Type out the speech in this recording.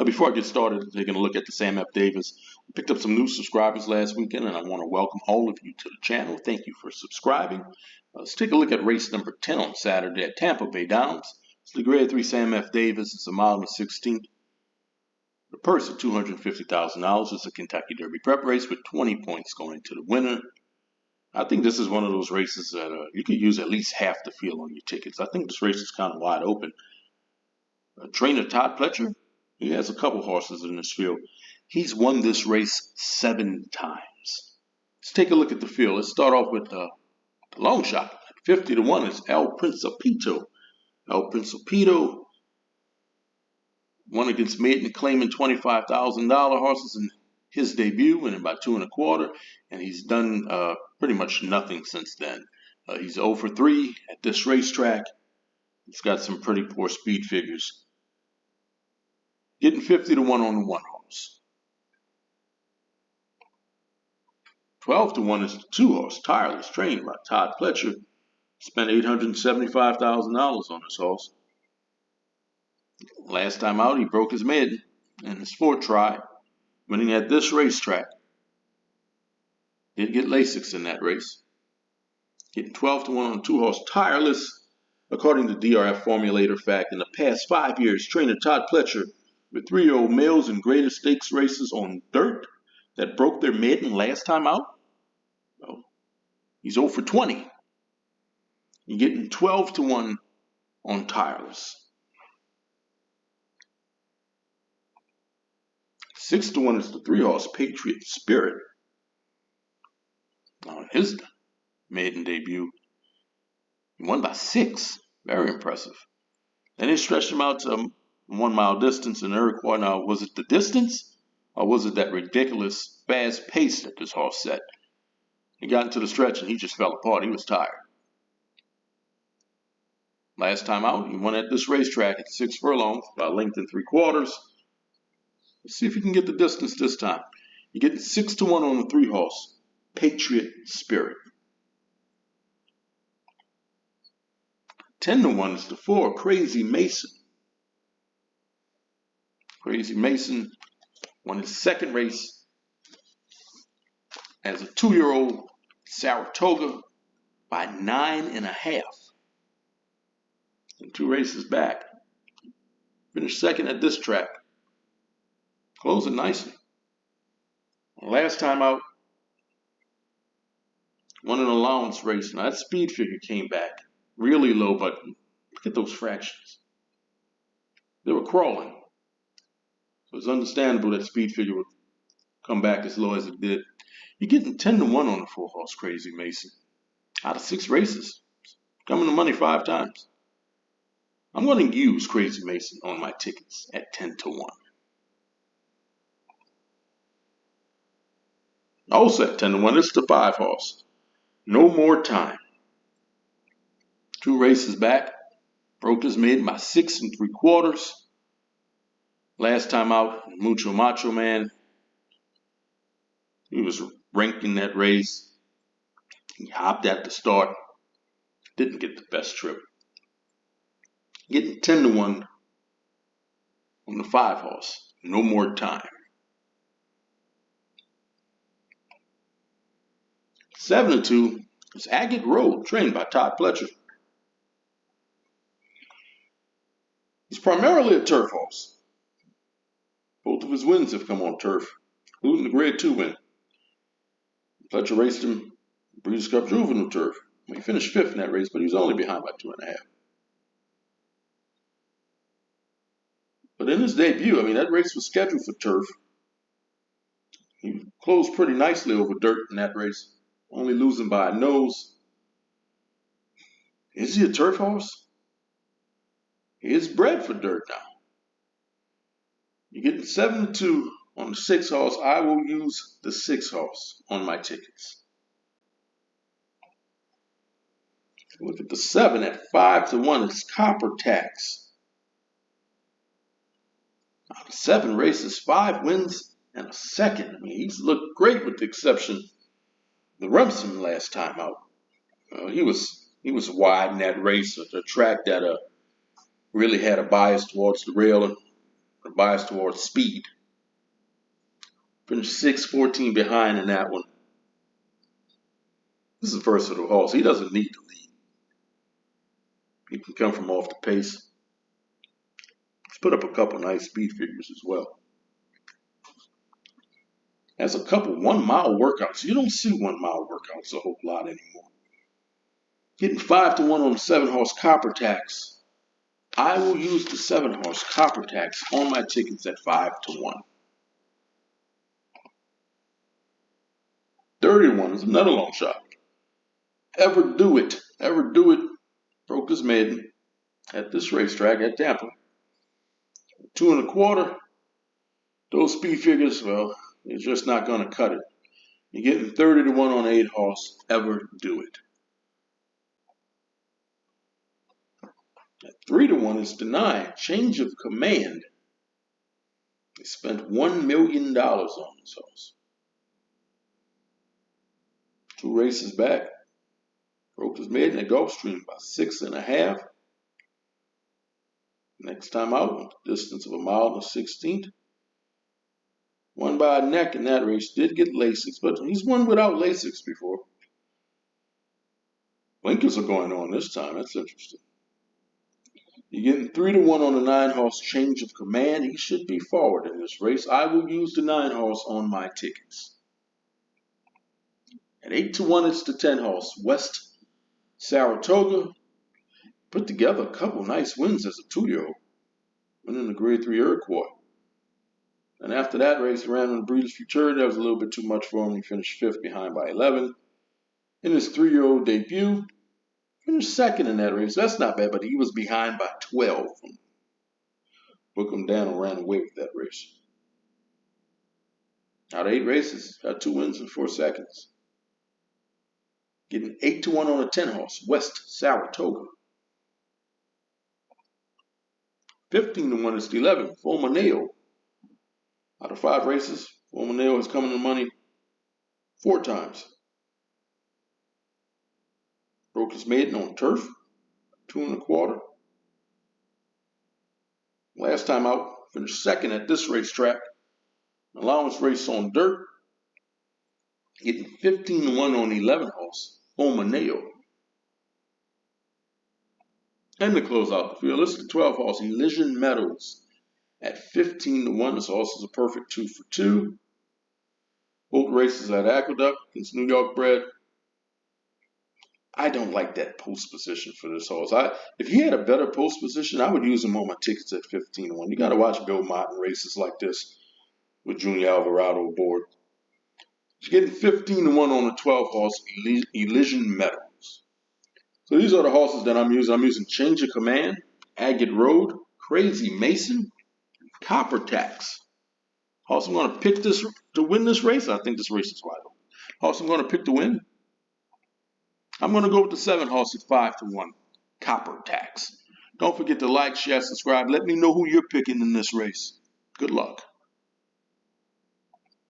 Before I get started, taking a look at the Sam F. Davis, I picked up some new subscribers last weekend, and I want to welcome all of you to the channel. Thank you for subscribing. Let's take a look at race number 10 on Saturday at Tampa Bay Downs. It's the grade 3 Sam F. Davis. It's a mile and 16. The purse of $250,000. It's a Kentucky Derby prep race with 20 points going to the winner. I think this is one of those races that you could use at least half the field on your tickets. I think this race is kind of wide open. Trainer Todd Pletcher, he has a couple horses in this field. He's won this race 7 times. Let's take a look at the field. Let's start off with the long shot. 50 to 1 is Elprinito. Elprinito won against Maiden, claiming $25,000 horses in his debut, winning by 2 1/4, and he's done pretty much nothing since then. He's 0 for 3 at this racetrack. He's got some pretty poor speed figures. Getting 50 to 1 on the 1 horse. 12 to 1 is the 2 horse, Tireless, trained by Todd Pletcher. Spent $875,000 on this horse. Last time out, he broke his maiden in his 4th try, winning at this racetrack. Did get Lasix in that race. Getting 12 to 1 on the 2 horse, Tireless. According to DRF Formulator Fact, in the past 5 years, trainer Todd Pletcher with 3-year-old males in greater stakes races on dirt that broke their maiden last time out. Well, he's 0 for 20. You're getting 12 to 1 on Tireless. 6 to 1 is the 3 horse, Patriot Spirit. On his maiden debut, he won by 6. Very impressive. Then they stretched him out to 1 mile distance in Iroquois. Now, was it the distance or was it that ridiculous fast pace that this horse set? He got into the stretch and he just fell apart. He was tired. Last time out, he won at this racetrack at 6 furlongs by a length and 3/4. Let's see if he can get the distance this time. You're getting 6 to 1 on the 3 horse, Patriot Spirit. 10 to 1 is the 4, Crazy Mason. Crazy Mason won his 2nd race as a 2-year-old Saratoga by 9 1/2. And 2 races back. Finished 2nd at this track. Closing nicely. Last time out, won an allowance race. Now that speed figure came back really low, but look at those fractions. They were crawling. So it's understandable that speed figure would come back as low as it did. You're getting 10 to 1 on the 4 horse, Crazy Mason. Out of 6 races. Coming to money 5 times. I'm going to use Crazy Mason on my tickets at 10 to 1. Also at 10 to 1, it's the 5 horse. No More Time. 2 races back. Broke his maiden by 6 3/4. Last time out, Mucho Macho Man. He was ranked in that race. He hopped at the start. Didn't get the best trip. Getting 10 to 1 on the 5 horse. No More Time. 7 to 2 is Agot Road, trained by Todd Pletcher. He's primarily a turf horse. Both of his wins have come on turf, including the grade 2 win. Pletcher raced him Breeders' Cup Juvenile turf. He finished 5th in that race, but he was only behind by 2 1/2. But in his debut, that race was scheduled for turf. He closed pretty nicely over dirt in that race, only losing by a nose. Is he a turf horse? He is bred for dirt now. You're getting 7 to 2 on the 6 horse. I will use the 6 horse on my tickets. Look at the 7 at 5 to 1. It's Copper Tax. Out of 7 races, 5 wins and a 2nd. He's looked great with the exception of the Remsen last time out. He was wide in that race, a track that really had a bias towards the rail. And A bias towards speed. Finished 6-14 behind in that one. This is a versatile horse. He doesn't need to lead. He can come from off the pace. He's put up a couple nice speed figures as well. Has a couple 1 mile workouts. You don't see 1 mile workouts a whole lot anymore. Getting 5-1 on the 7-horse Copper Tax. I will use the 7-horse Copper Tax on my tickets at 5-1. 30-1 is another long shot. Ever Do It. Ever Do It broke his maiden at this racetrack at Tampa. 2 1/4. Those speed figures, well, it's just not going to cut it. You're getting 30-1 on 8-horse. Ever Do It. At 3-1 is Denied. Change of Command. They spent $1 million on this horse. 2 races back. Broke his maiden at Gulfstream by 6.5. Next time out, went the distance of 1 mile and 1/16. Won by a neck in that race. Did get Lasix, but he's won without Lasix before. Blinkers are going on this time. That's interesting. You're getting 3-1 on the 9-horse Change of Command. He should be forward in this race. I will use the 9-horse on my tickets. At 8-1, it's the 10-horse West Saratoga. Put together a couple nice wins as a 2-year-old. Winning the Grade 3 Iroquois. And after that race, he ran on the Breeders' Futurity. That was a little bit too much for him. He finished 5th behind by 11. In his 3-year-old debut, finished 2nd in that race. That's not bad, but he was behind by 12. Book him down and ran away with that race. Out of 8 races, got 2 wins in 4 seconds. Getting 8-1 on a 10-horse, West Saratoga. 15-1 is the 11, Mano. Out of 5 races, Mano has come in the money 4 times. Broke his maiden on turf, 2 1/4. Last time out, finished 2nd at this racetrack. Allowance race on dirt. Getting 15-1 on the 11-horse, Mano. And to close out the field, this is the 12-horse Elysian Meadows. At 15-1, this horse is a perfect 2 for 2. Both races at Aqueduct against New York bred. I don't like that post position for this horse. If he had a better post position, I would use him on my tickets at 15-1. You got to watch Bill Martin races like this with Junior Alvarado aboard. He's getting 15-1 on the 12-horse Elysian Meadows. So these are the horses that I'm using. I'm using Change of Command, Agot Road, Crazy Mason, Copper Tax. Horse I'm going to pick this to win this race. I think this race is wide open. Horse I'm going to pick to win. I'm going to go with the 7-horse at 5-1, Copper Tax. Don't forget to like, share, subscribe. Let me know who you're picking in this race. Good luck.